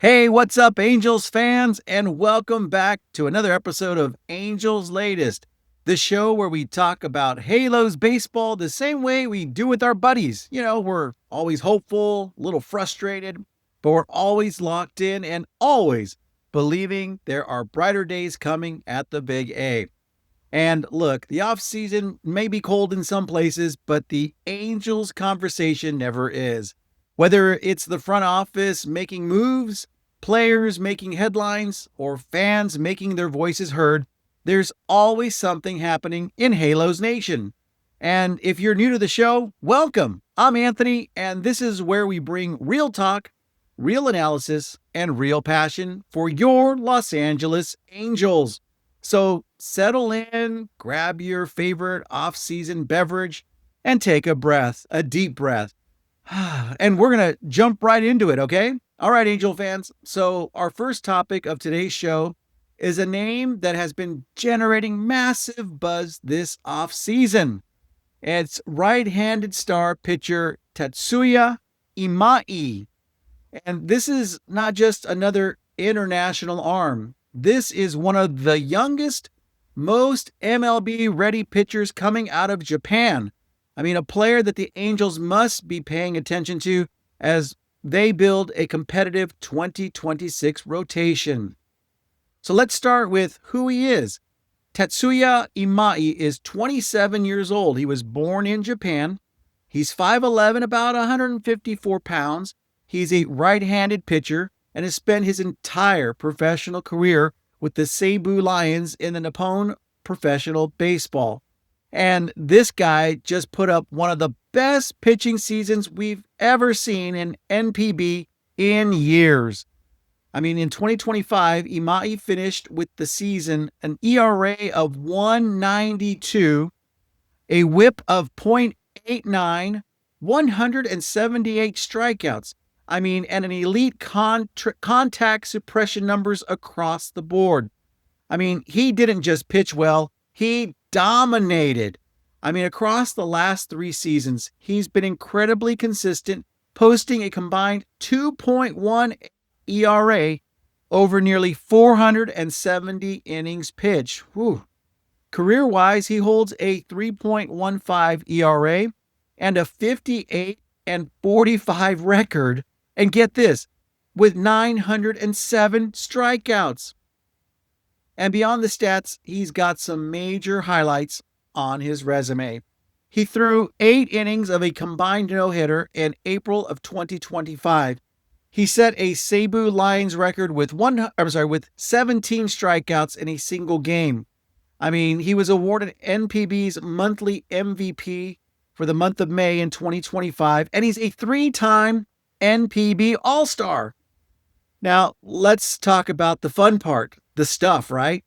Hey, what's up, Angels fans? And welcome back to another episode of Angels Latest, the show where we talk about Halos baseball the same way we do with our buddies. We're always hopeful, a little frustrated, but we're always locked in and always believing there are brighter days coming at the Big A. And look, the offseason may be cold in some places, but the Angels conversation never is. Whether it's the front office making moves, players making headlines, or fans making their voices heard, there's always something happening in Halos Nation. And if you're new to the show, welcome. I'm Anthony, and this is where we bring real talk, real analysis, and real passion for your Los Angeles Angels. So settle in, grab your favorite off-season beverage, and take a deep breath. And we're going to jump right into it, okay? All right, Angel fans. So our first topic of today's show is a name that has been generating massive buzz this off-season. It's right-handed star pitcher Tatsuya Imi. And this is not just another international arm. This is one of the youngest, most MLB-ready pitchers coming out of Japan. I mean, a player that the Angels must be paying attention to as they build a competitive 2026 rotation. So let's start with who he is. Tatsuya Imi is 27 years old. He was born in Japan. He's 5'11", about 154 pounds. He's a right-handed pitcher and has spent his entire professional career with the Seibu Lions in the Nippon Professional Baseball. And this guy just put up one of the best pitching seasons we've ever seen in NPB in years. I mean, in 2025, Imi finished with the season an ERA of 192, a whip of .89, 178 strikeouts. I mean, and an elite contact suppression numbers across the board. I mean, he didn't just pitch well, he dominated. I mean, across the last 3 seasons, he's been incredibly consistent, posting a combined 2.1 ERA over nearly 470 innings pitched. Whew. Career-wise, he holds a 3.15 ERA and a 58 and 45 record. And get this, with 907 strikeouts. And beyond the stats, he's got some major highlights on his resume. He threw 8 innings of a combined no-hitter in April of 2025. He set a Seibu Lions record with 17 strikeouts in a single game. I mean, he was awarded NPB's monthly MVP for the month of May in 2025, and he's a 3-time NPB All-Star. Now, let's talk about the fun part, the stuff, right?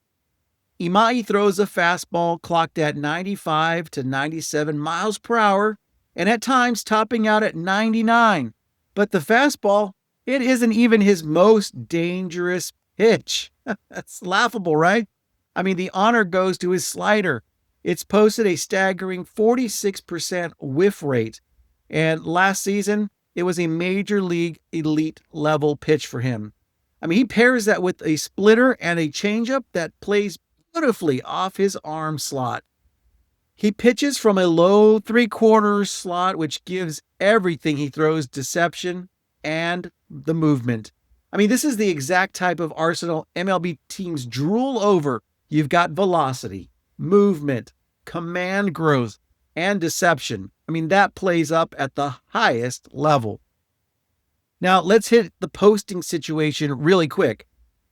Imi throws a fastball clocked at 95 to 97 miles per hour, and at times topping out at 99. But the fastball, it isn't even his most dangerous pitch. That's laughable, right? I mean, the honor goes to his slider. It's posted a staggering 46% whiff rate. And last season, it was a major league elite level pitch for him. I mean, he pairs that with a splitter and a changeup that plays beautifully off his arm slot. He pitches from a low 3/4 slot, which gives everything he throws deception and the movement. I mean, this is the exact type of arsenal MLB teams drool over. You've got velocity, movement, command growth, and deception. I mean, that plays up at the highest level. Now, let's hit the posting situation really quick.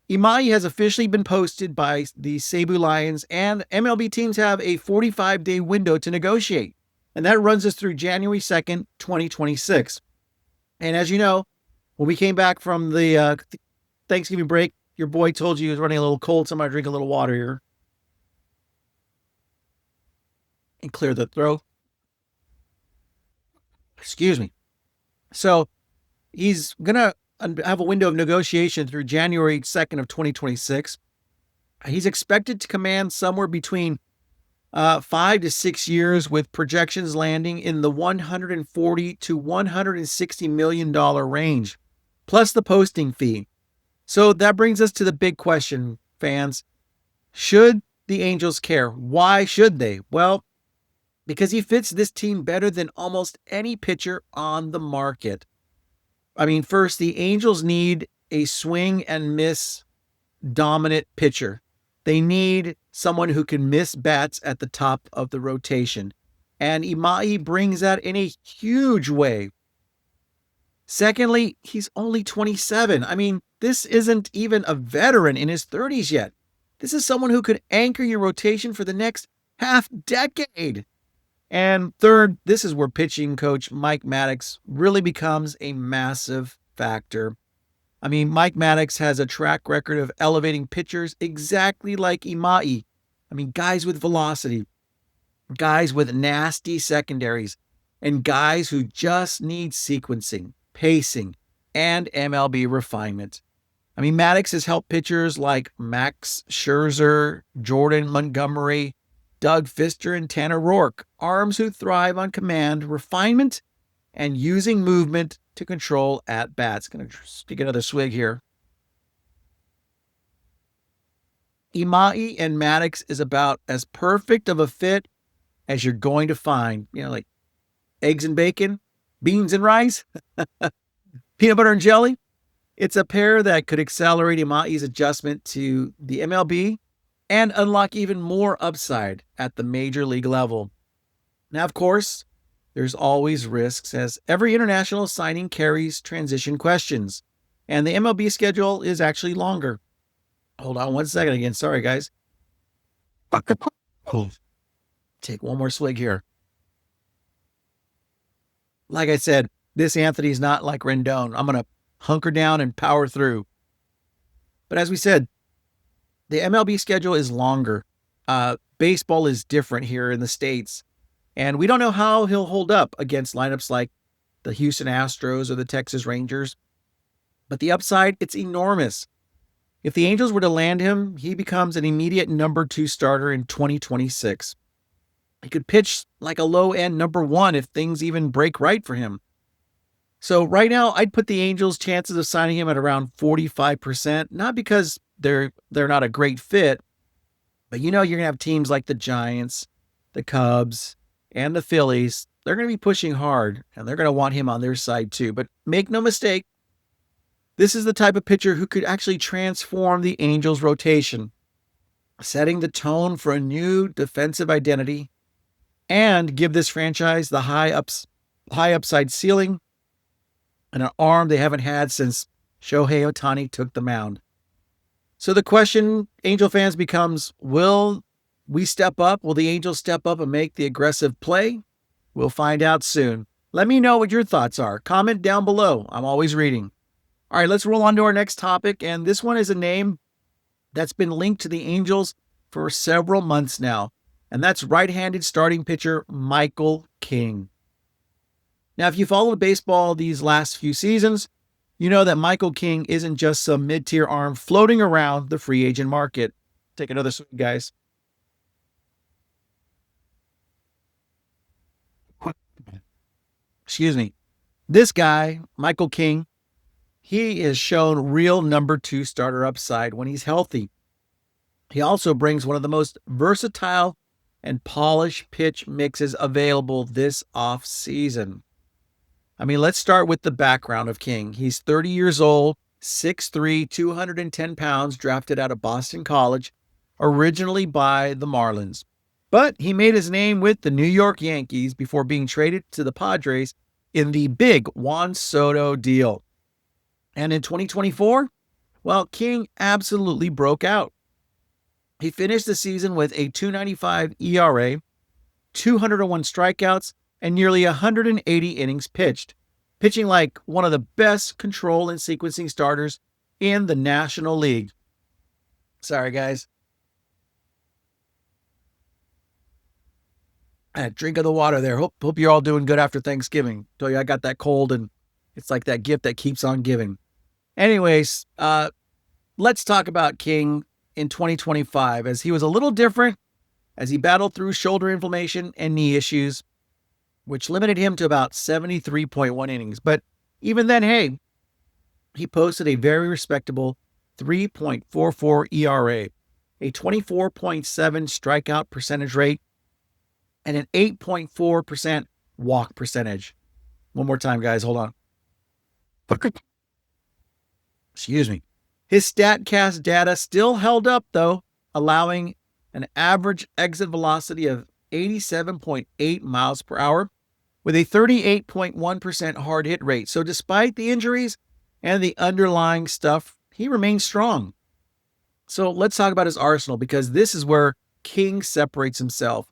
Imi has officially been posted by the Seibu Lions, and MLB teams have a 45-day window to negotiate. And that runs us through January 2nd, 2026. And as you know, when we came back from the Thanksgiving break, your boy told you he was running a little cold, so I'm going to drink a little water here and clear the throat. Excuse me. So he's going to have a window of negotiation through January 2nd of 2026. He's expected to command somewhere between 5 to 6 years, with projections landing in the $140 to $160 million range, plus the posting fee. So that brings us to the big question, fans. Should the Angels care? Why should they? Well, because he fits this team better than almost any pitcher on the market. I mean, first, the Angels need a swing and miss dominant pitcher. They need someone who can miss bats at the top of the rotation. And Imai brings that in a huge way. Secondly, he's only 27. I mean, this isn't even a veteran in his 30s yet. This is someone who could anchor your rotation for the next half decade. And third, this is where pitching coach Mike Maddox really becomes a massive factor. I mean, Mike Maddox has a track record of elevating pitchers exactly like Imai. I mean, guys with velocity, guys with nasty secondaries, and guys who just need sequencing, pacing, and MLB refinement. I mean, Maddox has helped pitchers like Max Scherzer, Jordan Montgomery, Doug Fister, and Tanner Roark, arms who thrive on command, refinement, and using movement to control at-bats. Going to take another swig here. Imai and Maddox is about as perfect of a fit as you're going to find. You know, like eggs and bacon, beans and rice, peanut butter and jelly. It's a pair that could accelerate Imai's adjustment to the MLB and unlock even more upside at the major league level. Now, of course, there's always risks, as every international signing carries transition questions, and the MLB schedule is actually longer. Hold on one second again. Sorry, guys. Take one more swig here. Like I said, this Anthony's not like Rendon. I'm going to hunker down and power through. But as we said, the MLB schedule is longer. Baseball is different here in the States. And we don't know how he'll hold up against lineups like the Houston Astros or the Texas Rangers. But the upside, it's enormous. If the Angels were to land him, he becomes an immediate number 2 starter in 2026. He could pitch like a low-end number 1 if things even break right for him. So right now, I'd put the Angels' chances of signing him at around 45%, not because they're not a great fit, but you're going to have teams like the Giants, the Cubs, and the Phillies. They're going to be pushing hard, and they're going to want him on their side too. But make no mistake, this is the type of pitcher who could actually transform the Angels' rotation, setting the tone for a new defensive identity and give this franchise the high upside ceiling and an arm they haven't had since Shohei Ohtani took the mound. So the question, Angel fans, becomes, will we step up? Will the Angels step up and make the aggressive play? We'll find out soon. Let me know what your thoughts are. Comment down below. I'm always reading. All right, let's roll on to our next topic. And this one is a name that's been linked to the Angels for several months now. And that's right-handed starting pitcher Michael King. Now, if you followed baseball these last few seasons, you know that Michael King isn't just some mid-tier arm floating around the free agent market. Take another swig, guys. Excuse me. This guy, Michael King, he has shown real number 2 starter upside when he's healthy. He also brings one of the most versatile and polished pitch mixes available this offseason. I mean, let's start with the background of King. He's 30 years old, 6'3", 210 pounds, drafted out of Boston College, originally by the Marlins. But he made his name with the New York Yankees before being traded to the Padres in the big Juan Soto deal. And in 2024, well, King absolutely broke out. He finished the season with a 2.95 ERA, 201 strikeouts, and nearly 180 innings pitched, pitching like one of the best control and sequencing starters in the National League. Sorry, guys. A drink of the water there. Hope you're all doing good after Thanksgiving. Tell you I got that cold, and it's like that gift that keeps on giving. Anyways, let's talk about King in 2025, as he was a little different as he battled through shoulder inflammation and knee issues, which limited him to about 73.1 innings. But even then, hey, he posted a very respectable 3.44 ERA, a 24.7 strikeout percentage rate, and an 8.4% walk percentage. One more time, guys. Hold on. Excuse me. His StatCast data still held up, though, allowing an average exit velocity of 87.8 miles per hour with a 38.1% hard hit rate. So despite the injuries and the underlying stuff, he remains strong. So let's talk about his arsenal, because this is where King separates himself.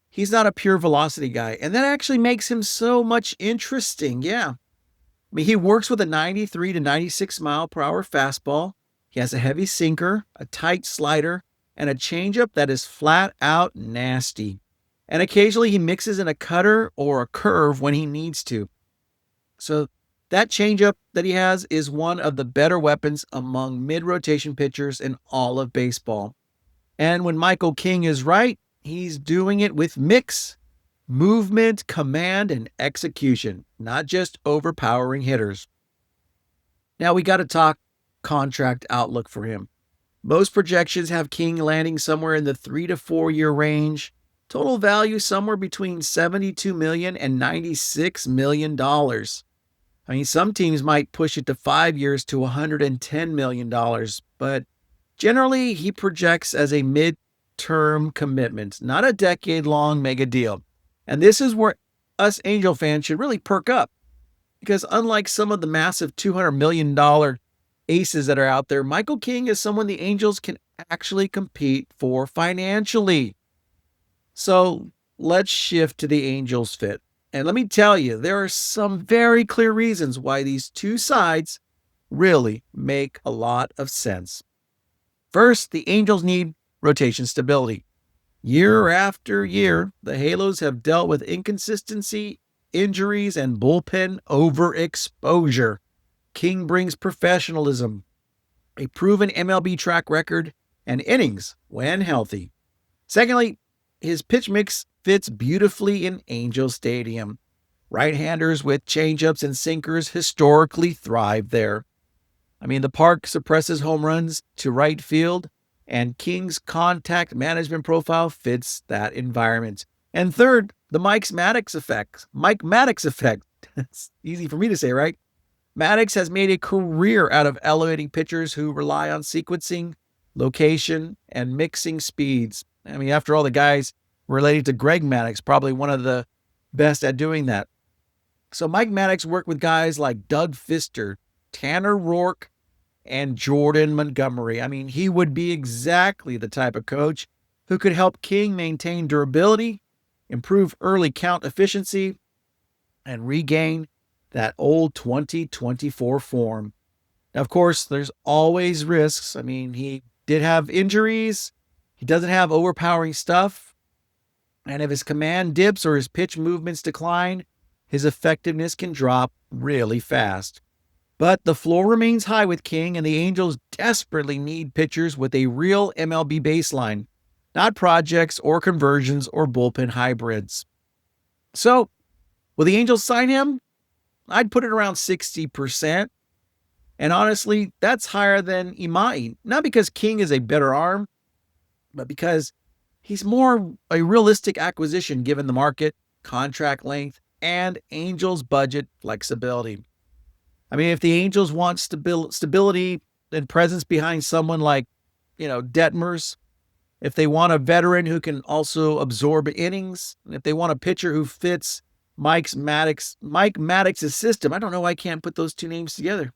He's not a pure velocity guy, and that actually makes him so much interesting. Yeah. I mean, he works with a 93 to 96 mile per hour fastball. He has a heavy sinker, a tight slider, and a changeup that is flat out nasty. And occasionally he mixes in a cutter or a curve when he needs to. So that changeup that he has is one of the better weapons among mid-rotation pitchers in all of baseball. And when Michael King is right, he's doing it with mix, movement, command, and execution, not just overpowering hitters. Now we got to talk contract outlook for him. Most projections have King landing somewhere in the 3 to 4 year range. Total value somewhere between $72 million and $96 million. I mean, some teams might push it to 5 years to $110 million, but generally he projects as a mid-term commitment, not a decade-long mega deal. And this is where us Angel fans should really perk up, because unlike some of the massive $200 million aces that are out there, Michael King is someone the Angels can actually compete for financially. So let's shift to the Angels fit. And let me tell you, there are some very clear reasons why these two sides really make a lot of sense. First, the Angels need rotation stability. Year after year, the Halos have dealt with inconsistency, injuries, and bullpen overexposure. King brings professionalism, a proven MLB track record, and innings when healthy. Secondly, his pitch mix fits beautifully in Angel Stadium. Right-handers with changeups and sinkers historically thrive there. I mean, the park suppresses home runs to right field, and King's contact management profile fits that environment. And third, the Mike Maddox effect. It's easy for me to say, right? Maddox has made a career out of elevating pitchers who rely on sequencing, location, and mixing speeds. I mean, after all, the guys related to Greg Maddox, probably one of the best at doing that. So Mike Maddox worked with guys like Doug Fister, Tanner Rourke, and Jordan Montgomery. I mean, he would be exactly the type of coach who could help King maintain durability, improve early count efficiency, and regain that old 2024 form. Now, of course, there's always risks. I mean, he did have injuries. He doesn't have overpowering stuff. And if his command dips or his pitch movements decline, his effectiveness can drop really fast. But the floor remains high with King, and the Angels desperately need pitchers with a real MLB baseline, not projects or conversions or bullpen hybrids. So, will the Angels sign him? I'd put it around 60%. And honestly, that's higher than Imai. Not because King is a better arm, but because he's more a realistic acquisition given the market, contract length, and Angels budget flexibility. I mean, if the Angels want stability and presence behind someone like, Detmers, if they want a veteran who can also absorb innings, if they want a pitcher who fits Mike Maddox's system, I don't know why I can't put those two names together.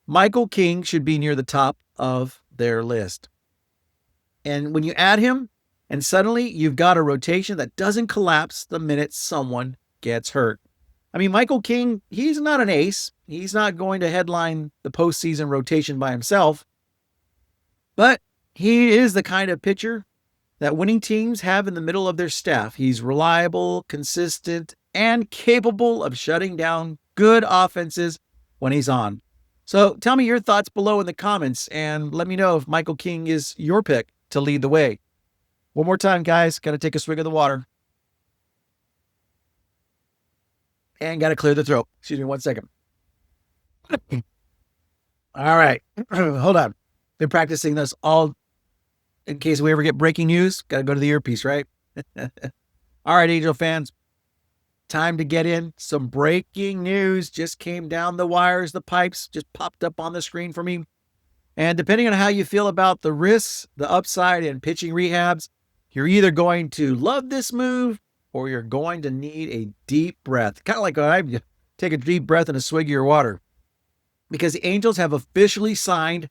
Michael King should be near the top of their list. And when you add him, and suddenly you've got a rotation that doesn't collapse the minute someone gets hurt. I mean, Michael King, he's not an ace. He's not going to headline the postseason rotation by himself. But he is the kind of pitcher that winning teams have in the middle of their staff. He's reliable, consistent, and capable of shutting down good offenses when he's on. So tell me your thoughts below in the comments, and let me know if Michael King is your pick to lead the way. One more time, guys. Got to take a swig of the water. And got to clear the throat. Excuse me 1 second. All right. Hold on. Been practicing this all in case we ever get breaking news. Got to go to the earpiece, right? All right, Angel fans, time to get in. Some breaking news just came down the wires. The pipes just popped up on the screen for me. And depending on how you feel about the risks, the upside, and pitching rehabs, you're either going to love this move or you're going to need a deep breath. Kind of like when I take a deep breath and a swig of your water. Because the Angels have officially signed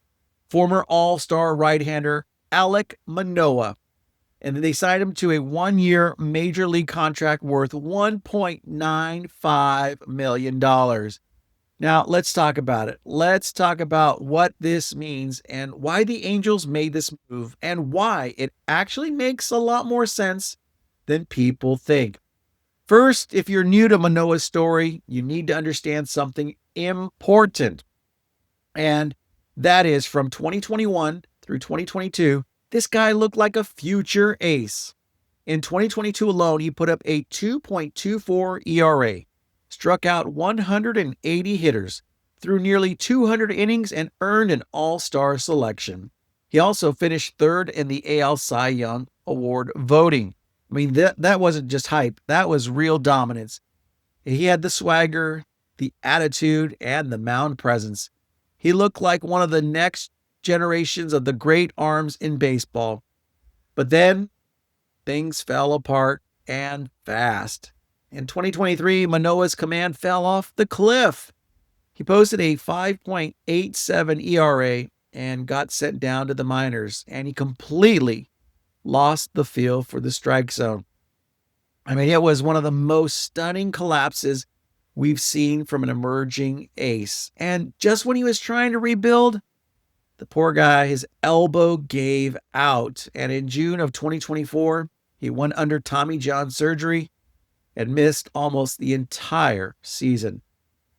former All-Star right-hander Alek Manoah. And they signed him to a 1-year major league contract worth $1.95 million. Now, let's talk about it. Let's talk about what this means and why the Angels made this move and why it actually makes a lot more sense than people think. First, if you're new to Manoah's story, you need to understand something important. And that is from 2021 through 2022, this guy looked like a future ace. In 2022 alone, he put up a 2.24 ERA, struck out 180 hitters, threw nearly 200 innings, and earned an All-Star selection. He also finished third in the AL Cy Young Award voting. I mean, that wasn't just hype. That was real dominance. He had the swagger, the attitude, and the mound presence. He looked like one of the next generations of the great arms in baseball. But then things fell apart and fast. In 2023, Manoah's command fell off the cliff. He posted a 5.87 ERA and got sent down to the minors, and he completely lost the feel for the strike zone. I mean, it was one of the most stunning collapses we've seen from an emerging ace. And just when he was trying to rebuild, the poor guy, his elbow gave out. And in June of 2024, he went under Tommy John surgery and missed almost the entire season.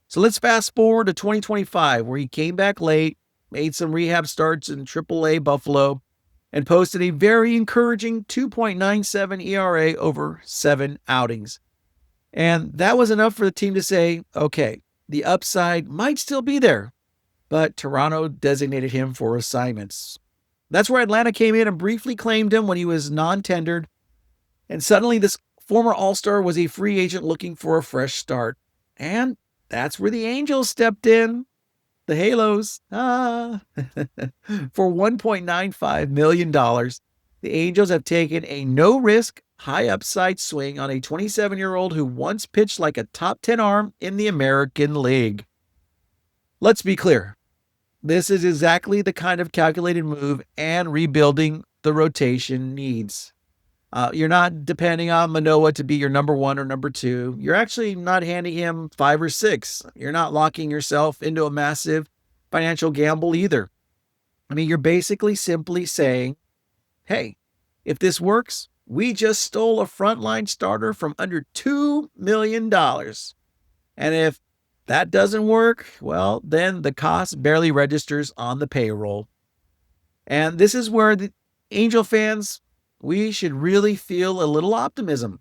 So let's fast forward to 2025, where he came back late, made some rehab starts in AAA Buffalo, and posted a very encouraging 2.97 ERA over 7 outings. And that was enough for the team to say, okay, the upside might still be there, but Toronto designated him for assignments. That's where Atlanta came in and briefly claimed him when he was non-tendered. And suddenly this former All-Star was a free agent looking for a fresh start. And that's where the Angels stepped in. The Halos. For $1.95 million, the Angels have taken a no-risk, high-upside swing on a 27-year-old who once pitched like a top 10 arm in the American League. Let's be clear. This is exactly the kind of calculated move and rebuilding the rotation needs. You're not depending on Manoah to be your number 1 or number 2. You're actually not handing him 5 or 6. You're not locking yourself into a massive financial gamble either. I mean, you're basically simply saying, hey, if this works, we just stole a frontline starter from under $2 million. And if that doesn't work, well, then the cost barely registers on the payroll. And this is where the Angel fans, we should really feel a little optimism,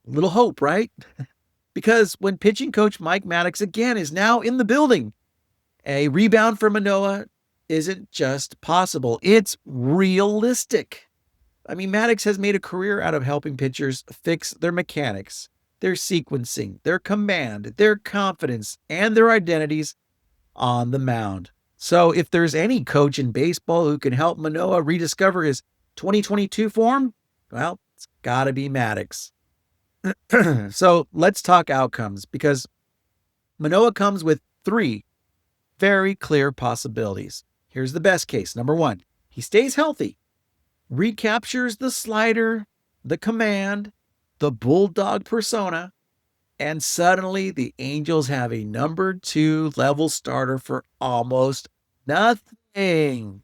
a little hope, right? Because when pitching coach Mike Maddux again is now in the building, a rebound for Manoah isn't just possible, it's realistic. I mean, Maddux has made a career out of helping pitchers fix their mechanics, their sequencing, their command, their confidence, and their identities on the mound. So if there's any coach in baseball who can help Manoah rediscover his 2022 form, well, it's got to be Maddux. So let's talk outcomes, because Manoah comes with 3 very clear possibilities. Here's the best case. Number 1, he stays healthy, recaptures the slider, the command, the bulldog persona, and suddenly the Angels have a number 2 level starter for almost nothing.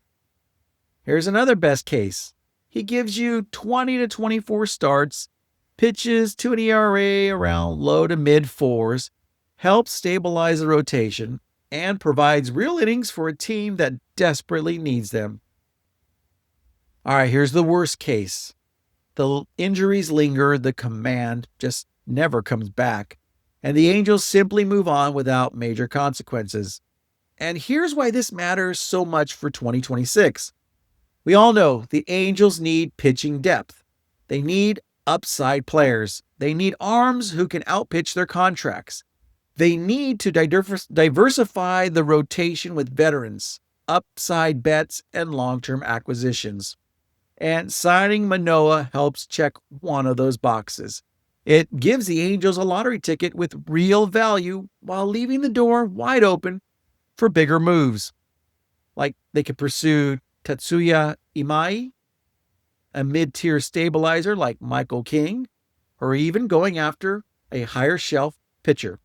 Here's another best case. He gives you 20 to 24 starts, pitches to an ERA around low to mid 4s, helps stabilize the rotation, and provides real innings for a team that desperately needs them. All right, here's the worst case. The injuries linger, the command just never comes back, and the Angels simply move on without major consequences. And here's why this matters so much for 2026. We all know the Angels need pitching depth. They need upside players. They need arms who can outpitch their contracts. They need to diversify the rotation with veterans, upside bets, and long-term acquisitions. And signing Manoah helps check one of those boxes. It gives the Angels a lottery ticket with real value while leaving the door wide open for bigger moves. Like they could pursue Tatsuya Imi, a mid-tier stabilizer like Michael King, or even going after a higher shelf pitcher.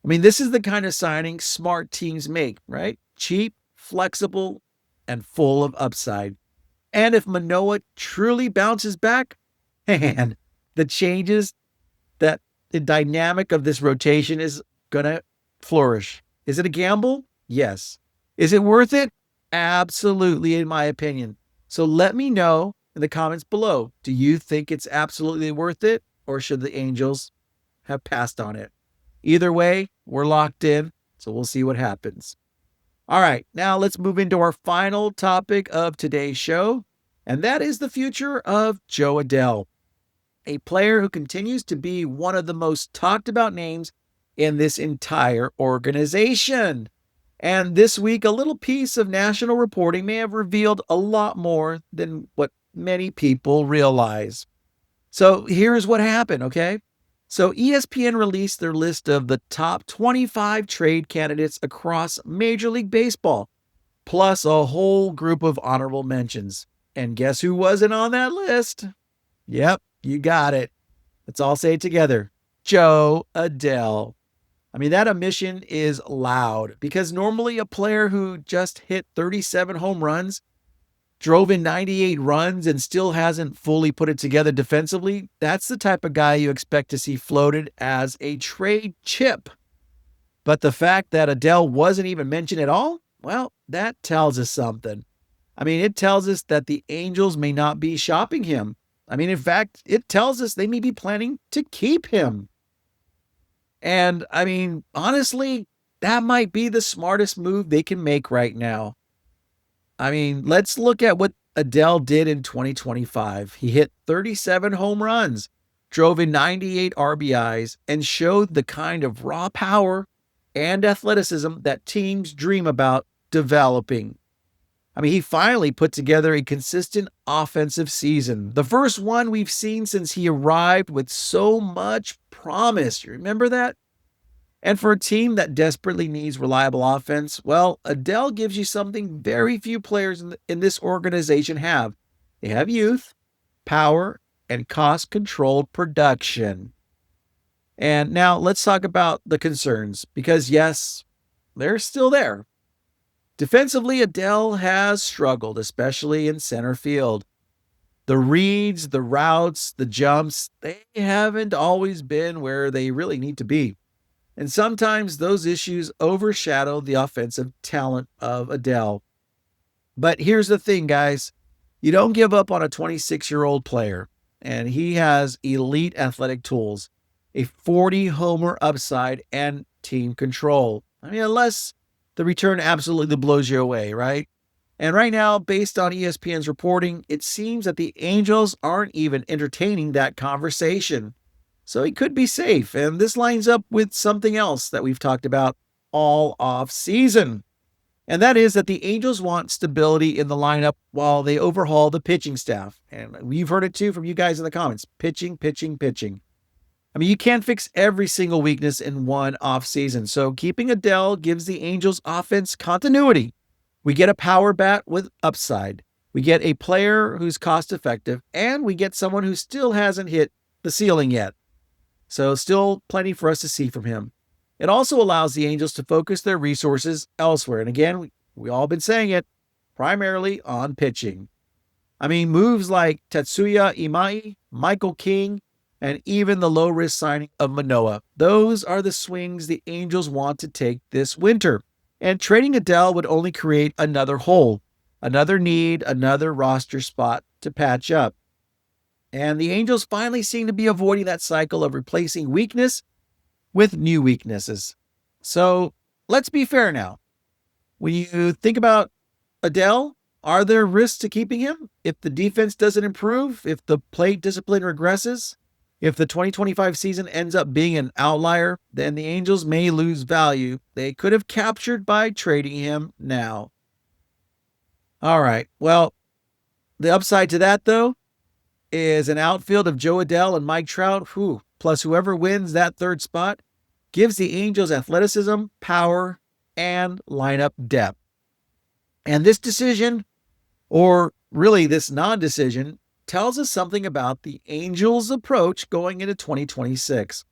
I mean, this is the kind of signing smart teams make, right? Cheap, flexible, and full of upside. And if Manoah truly bounces back, man, the changes that the dynamic of this rotation is going to flourish. Is it a gamble? Yes. Is it worth it? Absolutely, in my opinion. So let me know in the comments below. Do you think it's absolutely worth it, or should the Angels have passed on it? Either way, we're locked in, so we'll see what happens. All right, now let's move into our final topic of today's show, and that is the future of Jo Adell, a player who continues to be one of the most talked about names in this entire organization. And this week, a little piece of national reporting may have revealed a lot more than what many people realize. So here's what happened, okay? So ESPN released their list of the top 25 trade candidates across Major League Baseball, plus a whole group of honorable mentions. And guess who wasn't on that list? Yep, you got it. Let's all say it together. Jo Adell. I mean, that omission is loud because normally a player who just hit 37 home runs, drove in 98 runs, and still hasn't fully put it together defensively, that's the type of guy you expect to see floated as a trade chip. But the fact that Adell wasn't even mentioned at all, well, that tells us something. I mean, it tells us that the Angels may not be shopping him. I mean, in fact, it tells us they may be planning to keep him. And I mean, honestly, that might be the smartest move they can make right now. I mean, let's look at what Adell did in 2025. He hit 37 home runs, drove in 98 RBIs, and showed the kind of raw power and athleticism that teams dream about developing. I mean, he finally put together a consistent offensive season, the first one we've seen since he arrived with so much promise. You remember that? And for a team that desperately needs reliable offense, well, Adell gives you something very few players in this organization have. They have youth, power, and cost-controlled production. And now let's talk about the concerns, because yes, they're still there. Defensively, Adell has struggled, especially in center field. The reads, the routes, the jumps, they haven't always been where they really need to be. And sometimes those issues overshadow the offensive talent of Adell. But here's the thing, guys. You don't give up on a 26-year-old player, and he has elite athletic tools, a 40-homer upside, and team control. I mean, unless the return absolutely blows you away, right? And right now, based on ESPN's reporting, it seems that the Angels aren't even entertaining that conversation. So he could be safe, and this lines up with something else that we've talked about all off-season. And that is that the Angels want stability in the lineup while they overhaul the pitching staff. And we've heard it too from you guys in the comments. Pitching, pitching, pitching. I mean, you can't fix every single weakness in one offseason. So keeping Adell gives the Angels offense continuity. We get a power bat with upside. We get a player who's cost effective, and we get someone who still hasn't hit the ceiling yet. So still plenty for us to see from him. It also allows the Angels to focus their resources elsewhere. And again, we all been saying it, primarily on pitching. I mean, moves like Tatsuya Imi, Michael King, and even the low-risk signing of Manoah. Those are the swings the Angels want to take this winter. And trading Adell would only create another hole, another need, another roster spot to patch up. And the Angels finally seem to be avoiding that cycle of replacing weakness with new weaknesses. So let's be fair now. When you think about Adell, are there risks to keeping him? If the defense doesn't improve, if the plate discipline regresses, if the 2025 season ends up being an outlier, then the Angels may lose value they could have captured by trading him now. All right. Well, the upside to that, though, is an outfield of Joe Adell and Mike Trout, plus whoever wins that third spot, gives the Angels athleticism, power, and lineup depth. And this decision, or really this non-decision, tells us something about the Angels' approach going into 2026.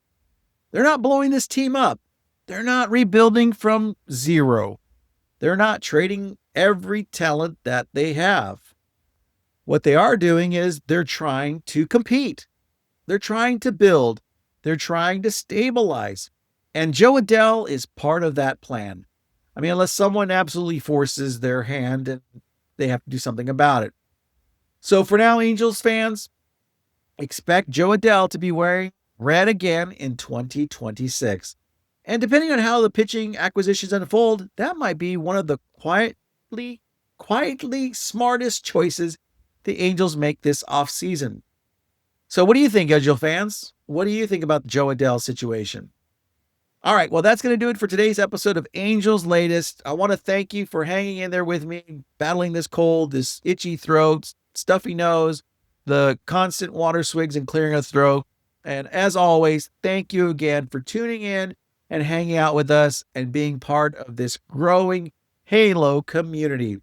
They're not blowing this team up. They're not rebuilding from zero. They're not trading every talent that they have. What they are doing is they're trying to compete. They're trying to build. They're trying to stabilize. And Joe Adell is part of that plan. I mean, unless someone absolutely forces their hand and they have to do something about it. So for now, Angels fans, expect Joe Adell to be wearing red again in 2026. And depending on how the pitching acquisitions unfold, that might be one of the quietly smartest choices the Angels make this offseason. So what do you think, Angel fans? What do you think about the Joe Adell situation? All right, well, that's going to do it for today's episode of Angels Latest. I want to thank you for hanging in there with me, battling this cold, this itchy throat, stuffy nose, the constant water swigs and clearing of the throat. And as always, thank you again for tuning in and hanging out with us and being part of this growing Halo community.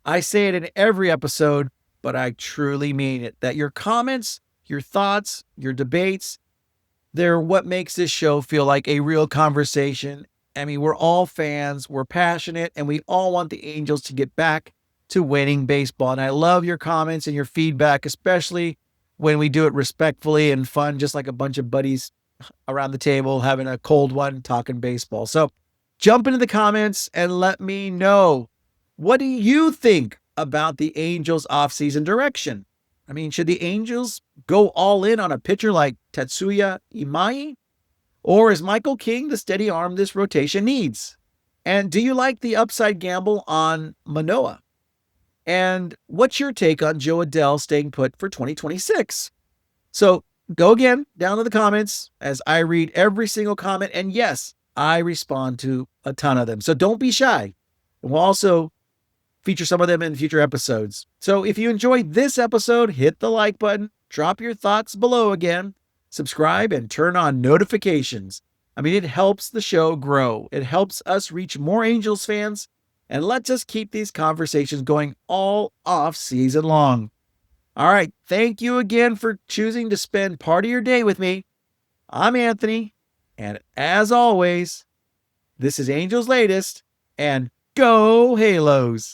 I say it in every episode, but I truly mean it, that your comments, your thoughts, your debates, they're what makes this show feel like a real conversation. I mean, we're all fans, we're passionate, and we all want the Angels to get back to winning baseball. And I love your comments and your feedback, especially when we do it respectfully and fun, just like a bunch of buddies around the table having a cold one talking baseball. So jump into the comments and let me know, what do you think about the Angels' offseason direction? I mean, should the Angels go all in on a pitcher like Tatsuya Imi? Or is Michael King the steady arm this rotation needs? And do you like the upside gamble on Manoah? And what's your take on Joe Adell staying put for 2026? So go again down to the comments as I read every single comment. And yes, I respond to a ton of them. So don't be shy. And we'll also feature some of them in future episodes. So if you enjoyed this episode, hit the like button, drop your thoughts below again, subscribe, and turn on notifications. I mean, it helps the show grow. It helps us reach more Angels fans and lets us keep these conversations going all off season long. All right. Thank you again for choosing to spend part of your day with me. I'm Anthony. And as always, this is Angels Latest, and go Halos.